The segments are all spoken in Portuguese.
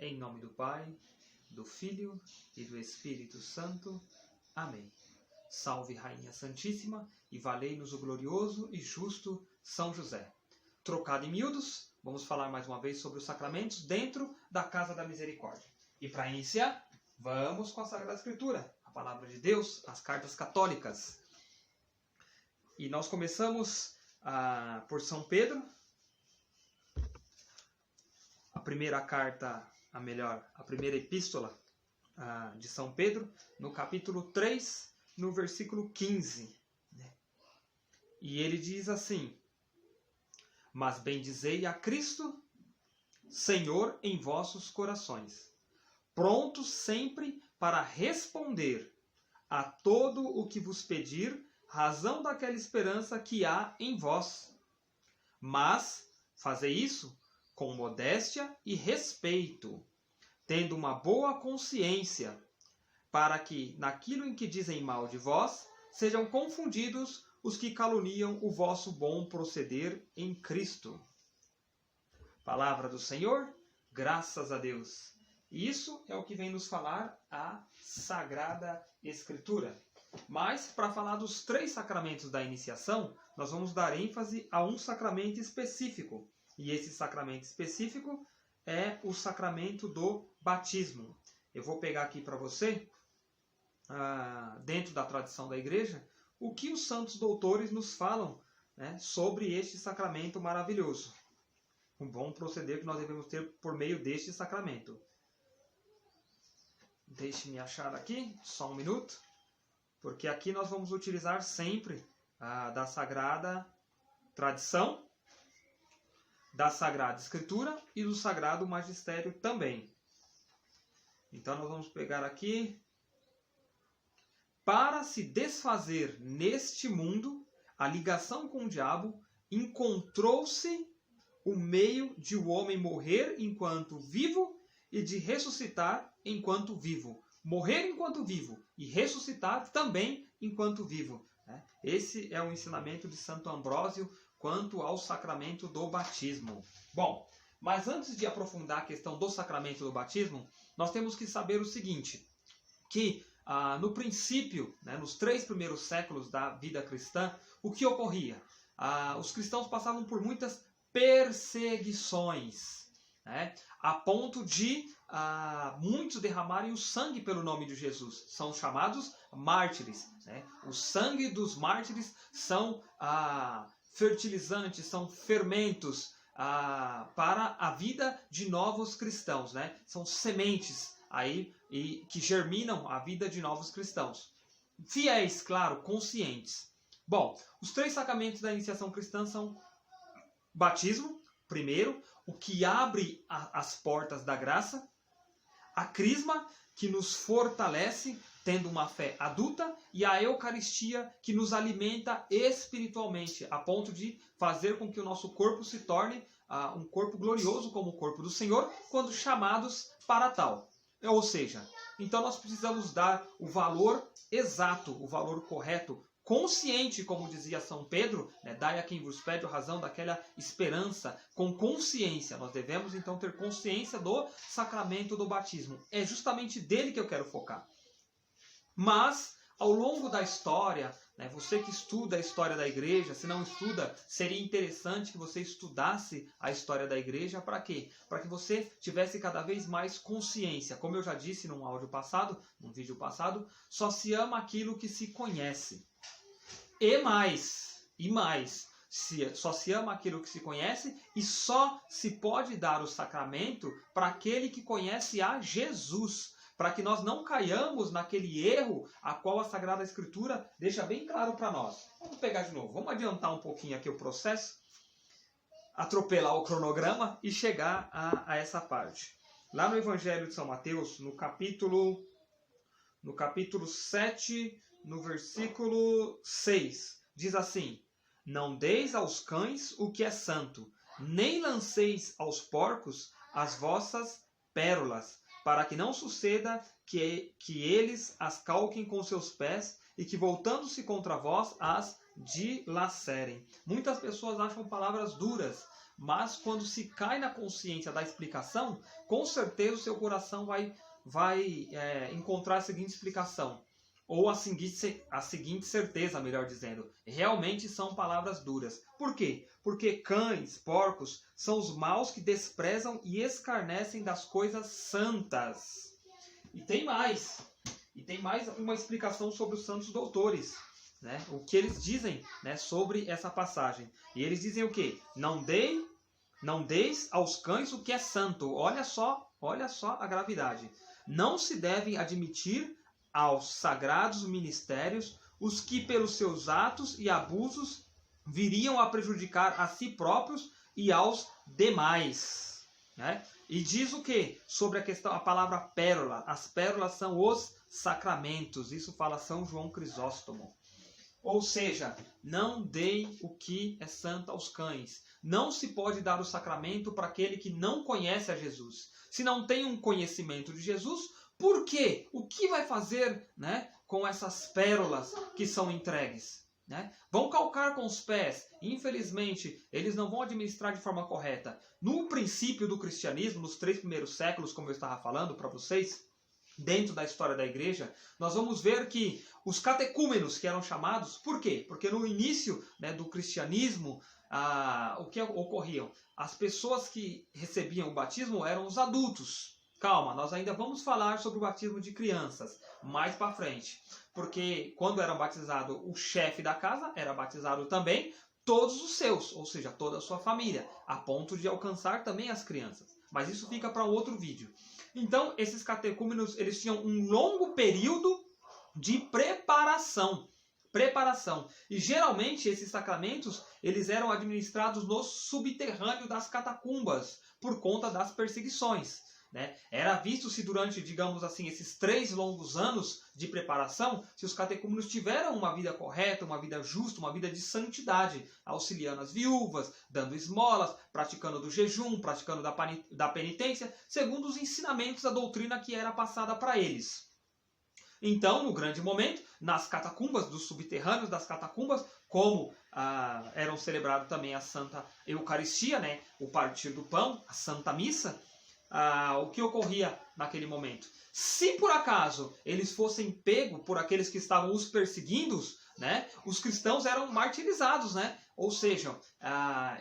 Em nome do Pai, do Filho e do Espírito Santo. Amém. Salve, Rainha Santíssima, e valei-nos o glorioso e justo São José. Trocado em miúdos, vamos falar mais uma vez sobre os sacramentos dentro da Casa da Misericórdia. E para iniciar, vamos com a Sagrada Escritura, a Palavra de Deus, as cartas católicas. E nós começamos por São Pedro, a primeira carta, a primeira epístola de São Pedro, no capítulo 3, no versículo 15. E ele diz assim: Mas bendizei a Cristo, Senhor, em vossos corações, prontos sempre para responder a todo o que vos pedir, razão daquela esperança que há em vós. Mas fazei isso com modéstia e respeito, tendo uma boa consciência, para que, naquilo em que dizem mal de vós, sejam confundidos os que caluniam o vosso bom proceder em Cristo. Palavra do Senhor, graças a Deus. E isso é o que vem nos falar a Sagrada Escritura. Mas, para falar dos 3 sacramentos da iniciação, nós vamos dar ênfase a um sacramento específico. E esse sacramento específico é o sacramento do batismo. Eu vou pegar aqui para você, dentro da tradição da Igreja, o que os santos doutores nos falam, né, sobre este sacramento maravilhoso. Um bom proceder que nós devemos ter por meio deste sacramento. Deixe-me achar aqui, só um minuto, porque aqui nós vamos utilizar sempre da Sagrada Tradição, da Sagrada Escritura e do Sagrado Magistério também. Então nós vamos pegar aqui: para se desfazer neste mundo a ligação com o diabo, encontrou-se o meio de o homem morrer enquanto vivo e de ressuscitar enquanto vivo. Morrer enquanto vivo e ressuscitar também enquanto vivo. Esse é o ensinamento de Santo Ambrósio quanto ao sacramento do batismo. Bom, mas antes de aprofundar a questão do sacramento do batismo, nós temos que saber o seguinte, que no princípio, nos 3 primeiros séculos da vida cristã, o que ocorria? Os cristãos passavam por muitas perseguições, a ponto de muitos derramarem o sangue pelo nome de Jesus. São chamados mártires. O sangue dos mártires são fertilizantes, são fermentos para a vida de novos cristãos. São sementes aí que germinam a vida de novos cristãos. Fiéis, claro, conscientes. Bom, os 3 sacramentos da iniciação cristã são batismo, primeiro, o que abre as portas da graça, a crisma, que nos fortalece, tendo uma fé adulta, e a Eucaristia, que nos alimenta espiritualmente, a ponto de fazer com que o nosso corpo se torne um corpo glorioso como o corpo do Senhor, quando chamados para tal. Ou seja, então nós precisamos dar o valor exato, o valor correto, consciente, como dizia São Pedro, dai a quem vos pede a razão daquela esperança, com consciência. Nós devemos então ter consciência do sacramento do batismo. É justamente dele que eu quero focar. Mas, ao longo da história, você que estuda a história da Igreja, se não estuda, seria interessante que você estudasse a história da Igreja. Para quê? Para que você tivesse cada vez mais consciência. Como eu já disse num áudio passado, num vídeo passado, só se ama aquilo que se conhece. E mais, só se ama aquilo que se conhece, e só se pode dar o sacramento para aquele que conhece a Jesus, para que nós não caiamos naquele erro a qual a Sagrada Escritura deixa bem claro para nós. Vamos pegar de novo, vamos adiantar um pouquinho aqui o processo, atropelar o cronograma e chegar a essa parte. Lá no Evangelho de São Mateus, no capítulo 7, no versículo 6, diz assim: Não deis aos cães o que é santo, nem lanceis aos porcos as vossas pérolas, para que não suceda que eles as calquem com seus pés e que, voltando-se contra vós, as dilacerem. Muitas pessoas acham palavras duras, mas quando se cai na consciência da explicação, com certeza o seu coração vai encontrar a seguinte explicação, ou a seguinte certeza, melhor dizendo. Realmente são palavras duras. Por quê? Porque cães, porcos, são os maus que desprezam e escarnecem das coisas santas. E tem mais uma explicação sobre os santos doutores, né? O que eles dizem, né, sobre essa passagem. E eles dizem o quê? Não deis aos cães o que é santo. Olha só a gravidade. Não se devem admitir aos sagrados ministérios os que pelos seus atos e abusos viriam a prejudicar a si próprios e aos demais, né? E diz o que? Sobre a palavra pérola. As pérolas são os sacramentos. Isso fala São João Crisóstomo. Ou seja, não deem o que é santo aos cães. Não se pode dar o sacramento para aquele que não conhece a Jesus. Se não tem um conhecimento de Jesus, por quê? O que vai fazer, né, com essas pérolas que são entregues? Né? Vão calcar com os pés. Infelizmente, eles não vão administrar de forma correta. No princípio do cristianismo, nos 3 primeiros séculos, como eu estava falando para vocês, dentro da história da igreja, nós vamos ver que os catecúmenos que eram chamados, por quê? Porque no início, né, do cristianismo, o que ocorriam? As pessoas que recebiam o batismo eram os adultos. Calma, nós ainda vamos falar sobre o batismo de crianças mais para frente. Porque quando era batizado o chefe da casa, era batizado também todos os seus, ou seja, toda a sua família, a ponto de alcançar também as crianças. Mas isso fica para um outro vídeo. Então, esses catecúmenos, eles tinham um longo período de preparação. E geralmente esses sacramentos, eles eram administrados no subterrâneo das catacumbas, por conta das perseguições. Né? Era visto se durante, digamos assim, esses 3 longos anos de preparação, se os catecúmenos tiveram uma vida correta, uma vida justa, uma vida de santidade, auxiliando as viúvas, dando esmolas, praticando do jejum, praticando da penitência, segundo os ensinamentos da doutrina que era passada para eles. Então, no grande momento, nas catacumbas, dos subterrâneos das catacumbas, como eram celebrados também a Santa Eucaristia, né? O partir do pão, a Santa Missa, o que ocorria naquele momento? Se por acaso eles fossem pegos por aqueles que estavam os perseguindo, né, os cristãos eram martirizados, né? Ou seja,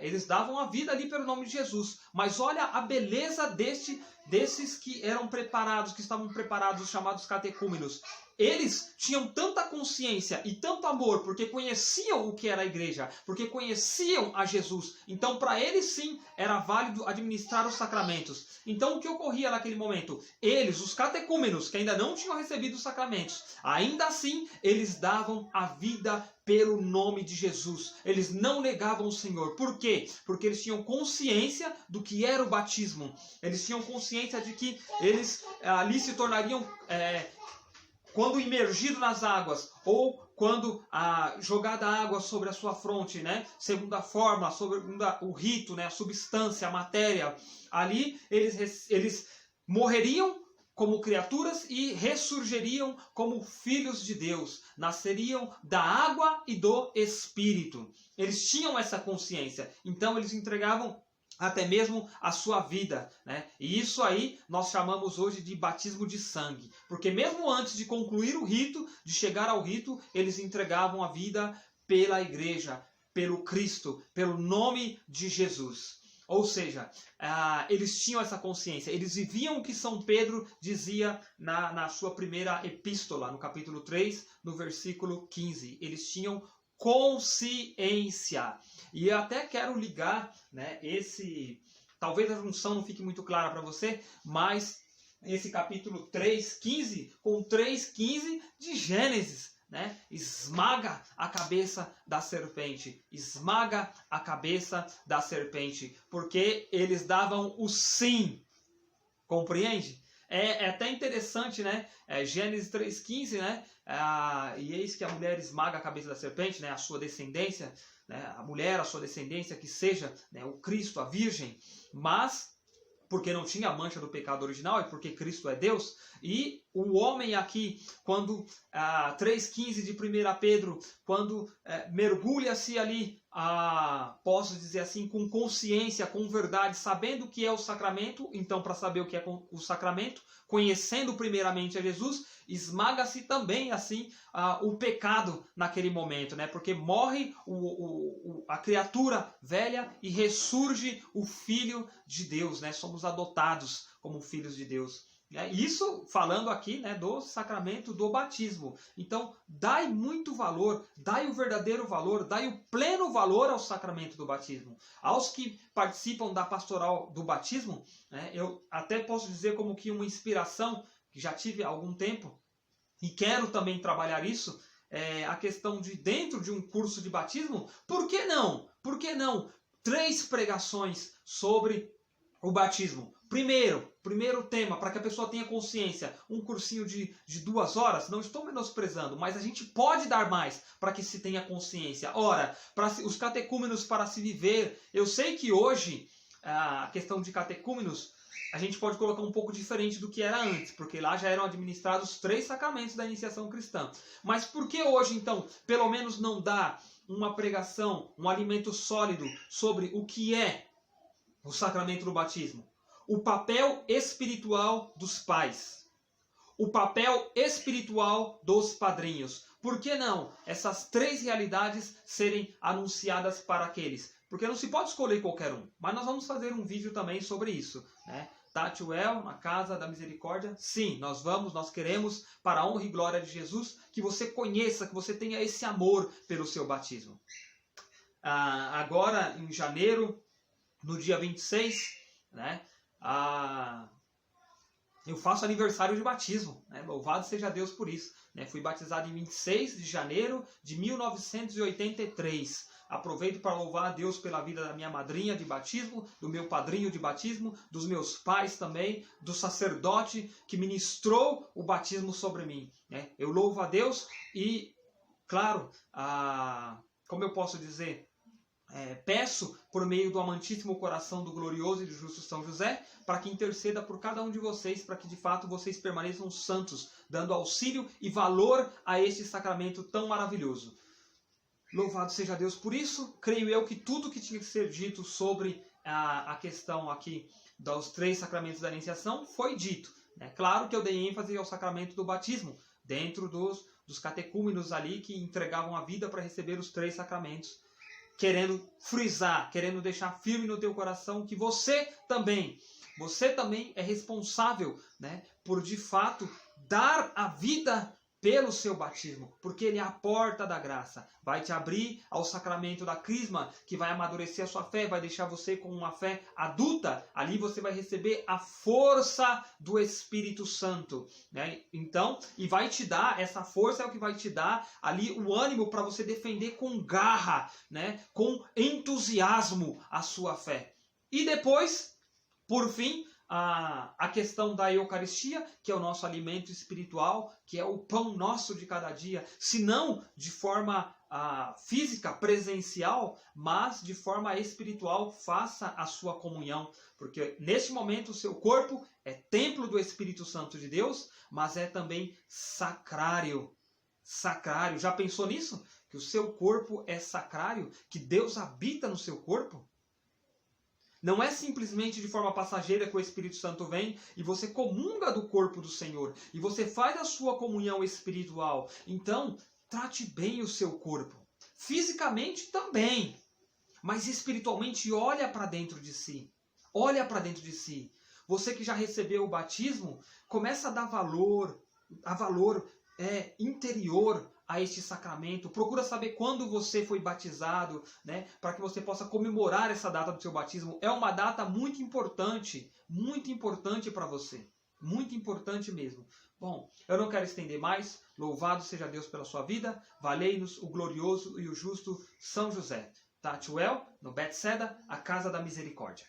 eles davam a vida ali pelo nome de Jesus. Mas olha a beleza desses que eram preparados, que estavam preparados, os chamados catecúmenos. Eles tinham tanta consciência e tanto amor, porque conheciam o que era a igreja, porque conheciam a Jesus. Então, para eles sim, era válido administrar os sacramentos. Então, o que ocorria naquele momento? Eles, os catecúmenos, que ainda não tinham recebido os sacramentos, ainda assim, eles davam a vida pelo nome de Jesus. Eles não negavam o Senhor. Por quê? Porque eles tinham consciência do que era o batismo. Eles tinham consciência de que eles ali se tornariam... quando imergido nas águas, ou quando jogada a água sobre a sua fronte, né? Segundo a forma, segundo o rito, né? A substância, a matéria, ali eles morreriam como criaturas e ressurgiriam como filhos de Deus. Nasceriam da água e do Espírito. Eles tinham essa consciência, então eles entregavam até mesmo a sua vida, né? E isso aí nós chamamos hoje de batismo de sangue. Porque mesmo antes de concluir o rito, de chegar ao rito, eles entregavam a vida pela igreja, pelo Cristo, pelo nome de Jesus. Ou seja, eles tinham essa consciência. Eles viviam o que São Pedro dizia na sua primeira epístola, no capítulo 3, no versículo 15. Eles tinham consciência. E eu até quero ligar, né, talvez a junção não fique muito clara para você, mas esse capítulo 3:15 com 3:15 de Gênesis, né? Esmaga a cabeça da serpente. Esmaga a cabeça da serpente. Porque eles davam o sim. Compreende? É até interessante, né? Gênesis 3:15, né? E eis que a mulher esmaga a cabeça da serpente, né? A sua descendência, né? A mulher, a sua descendência, que seja, né, o Cristo, a Virgem, mas porque não tinha a mancha do pecado original e porque Cristo é Deus. E o homem aqui, quando 3:15 de 1 Pedro, quando mergulha-se ali posso dizer assim, com consciência, com verdade, sabendo o que é o sacramento. Então, para saber o que é o sacramento, conhecendo primeiramente a Jesus, esmaga-se também assim o pecado naquele momento, né? Porque morre a criatura velha e ressurge o Filho de Deus, né? Somos adotados como filhos de Deus. Isso falando aqui, né, do sacramento do batismo. Então, dai muito valor, dai o verdadeiro valor, dai o pleno valor ao sacramento do batismo. Aos que participam da pastoral do batismo, né, eu até posso dizer como que uma inspiração, que já tive há algum tempo, e quero também trabalhar isso, a questão de dentro de um curso de batismo, por que não? Por que não 3 pregações sobre o batismo? Primeiro tema, para que a pessoa tenha consciência, um cursinho de 2 horas, não estou menosprezando, mas a gente pode dar mais para que se tenha consciência. Ora, os catecúmenos para se viver, eu sei que hoje a questão de catecúmenos a gente pode colocar um pouco diferente do que era antes, porque lá já eram administrados 3 sacramentos da iniciação cristã. Mas por que hoje, então, pelo menos não dá uma pregação, um alimento sólido sobre o que é o sacramento do batismo? O papel espiritual dos pais, o papel espiritual dos padrinhos. Por que não essas 3 realidades serem anunciadas para aqueles? Porque não se pode escolher qualquer um, mas nós vamos fazer um vídeo também sobre isso, né? Tatuel, na Casa da Misericórdia, sim, nós queremos, para a honra e glória de Jesus, que você conheça, que você tenha esse amor pelo seu batismo. Agora, em janeiro, no dia 26, né? Eu faço aniversário de batismo, né? Louvado seja Deus por isso, né? Fui batizado em 26 de janeiro de 1983. Aproveito para louvar a Deus pela vida da minha madrinha de batismo, do meu padrinho de batismo, dos meus pais também, do sacerdote que ministrou o batismo sobre mim, né? Eu louvo a Deus e, claro, como eu posso dizer, peço por meio do amantíssimo coração do glorioso e do justo São José, para que interceda por cada um de vocês, para que de fato vocês permaneçam santos, dando auxílio e valor a este sacramento tão maravilhoso. Louvado seja Deus por isso. Creio eu que tudo que tinha que ser dito sobre a questão aqui dos 3 sacramentos da iniciação foi dito, né? Claro que eu dei ênfase ao sacramento do batismo, dentro dos catecúmenos ali que entregavam a vida para receber os 3 sacramentos, querendo frisar, querendo deixar firme no teu coração que você também é responsável, né, por de fato dar a vida pelo seu batismo, porque ele é a porta da graça, vai te abrir ao sacramento da crisma, que vai amadurecer a sua fé, vai deixar você com uma fé adulta. Ali você vai receber a força do Espírito Santo, né? Então, e vai te dar, essa força é o que vai te dar ali o ânimo para você defender com garra, né, com entusiasmo a sua fé. E depois, por fim, a questão da Eucaristia, que é o nosso alimento espiritual, que é o pão nosso de cada dia, se não de forma física, presencial, mas de forma espiritual, faça a sua comunhão, porque neste momento o seu corpo é templo do Espírito Santo de Deus, mas é também sacrário. Sacrário, já pensou nisso? Que o seu corpo é sacrário, que Deus habita no seu corpo? Não é simplesmente de forma passageira que o Espírito Santo vem e você comunga do corpo do Senhor. E você faz a sua comunhão espiritual. Então, trate bem o seu corpo. Fisicamente também. Mas espiritualmente, olha para dentro de si. Olha para dentro de si. Você que já recebeu o batismo, começa a dar valor interior a este sacramento. Procura saber quando você foi batizado, né, para que você possa comemorar essa data do seu batismo. É uma data muito importante para você. Muito importante mesmo. Bom, eu não quero estender mais. Louvado seja Deus pela sua vida. Valei-nos o glorioso e o justo São José. Tatuel, no Bethesda, a Casa da Misericórdia.